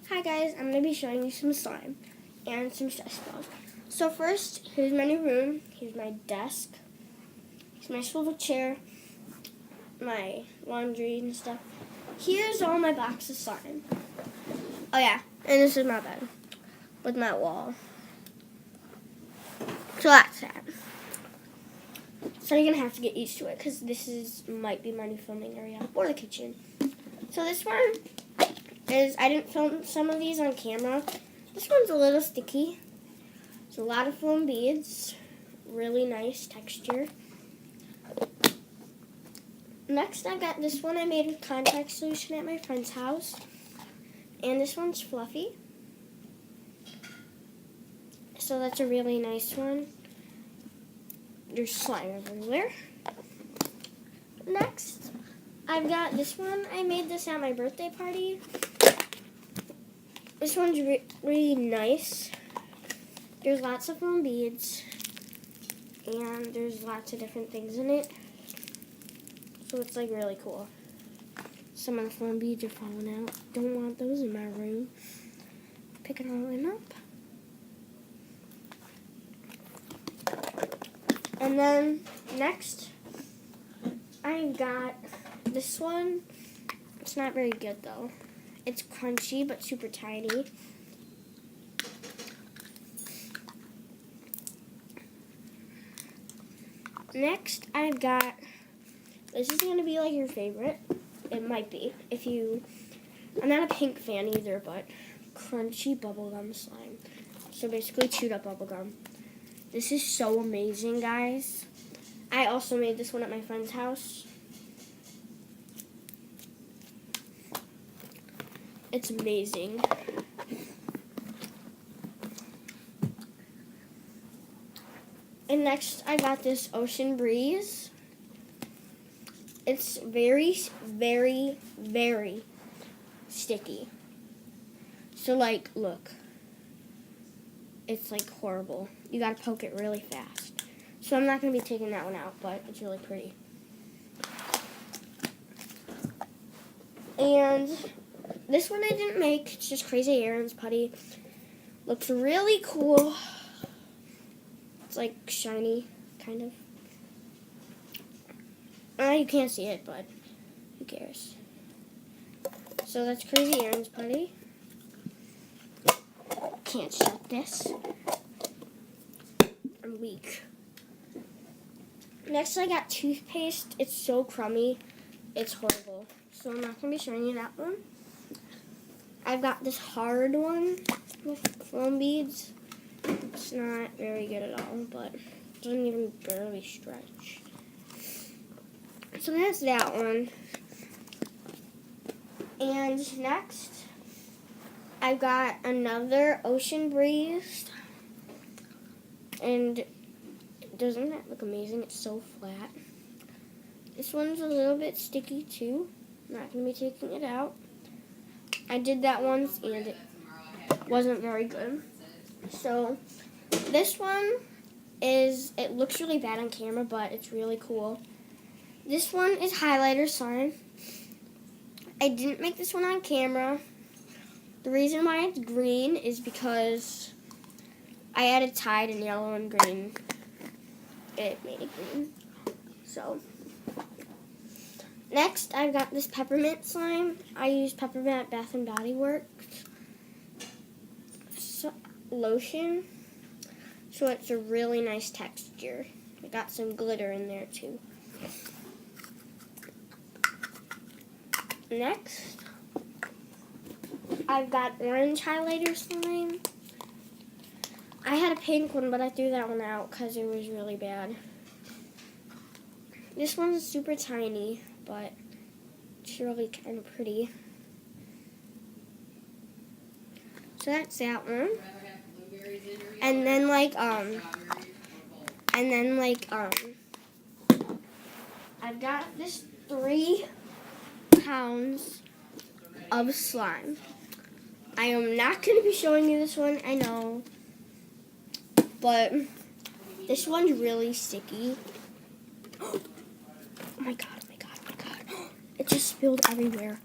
Hi guys, I'm going to be showing you some slime and some stress balls. So first, here's my new room. Here's my desk. Here's my swivel chair, my laundry and stuff. Here's all my boxes of slime. Oh yeah, and this is my bed with my wall. So that's that. So you're going to have to get used to it because might be my new filming area or the kitchen. So this one I didn't film some of these on camera. This one's a little sticky. It's a lot of foam beads. Really nice texture. Next, I got this one I made with contact solution at my friend's house. And this one's fluffy. So that's a really nice one. There's slime everywhere. Next, I've got this one. I made this at my birthday party. This one's really nice. There's lots of foam beads, and there's lots of different things in it. So it's like really cool. Some of the foam beads are falling out. Don't want those in my room. Picking all of them up. And then next, I've got this one. It's not very good though. It's crunchy but super tiny. Next, I've got, this is going to be like your favorite. It might be. I'm not a pink fan either, but crunchy bubblegum slime. So basically chewed up bubblegum. This is so amazing, guys. I also made this one at my friend's house. It's amazing. And next, I got this Ocean Breeze. It's very, very, very sticky. So, like, look. It's, like, horrible. You gotta poke it really fast. So I'm not gonna be taking that one out, but it's really pretty. And this one I didn't make. It's just Crazy Aaron's putty. Looks really cool. It's like shiny, kind of. You can't see it, but who cares? So that's Crazy Aaron's putty. Can't shut this. I'm weak. Next, I got toothpaste. It's so crummy. It's horrible. So I'm not going to be showing you that one. I've got this hard one with foam beads. It's not very good at all, but it doesn't even barely stretch. So that's that one. And next, I've got another Ocean Breeze. And doesn't that look amazing? It's so flat. This one's a little bit sticky too. I'm not going to be taking it out. I did that once and it wasn't very good. So this one it looks really bad on camera, but it's really cool. This one is highlighter slime. I didn't make this one on camera. The reason why it's green is because I added Tide and yellow and green. It made it green. So next, I've got this peppermint slime. I use peppermint Bath and Body Works lotion. So it's a really nice texture. I got some glitter in there too. Next, I've got orange highlighter slime. I had a pink one, but I threw that one out because it was really bad. This one's super tiny, but it's really kind of pretty. So that's that one. And then I've got this 3 pounds of slime. I am not going to be showing you this one, I know. But this one's really sticky. Oh my god, oh my god, oh my god. It just spilled everywhere.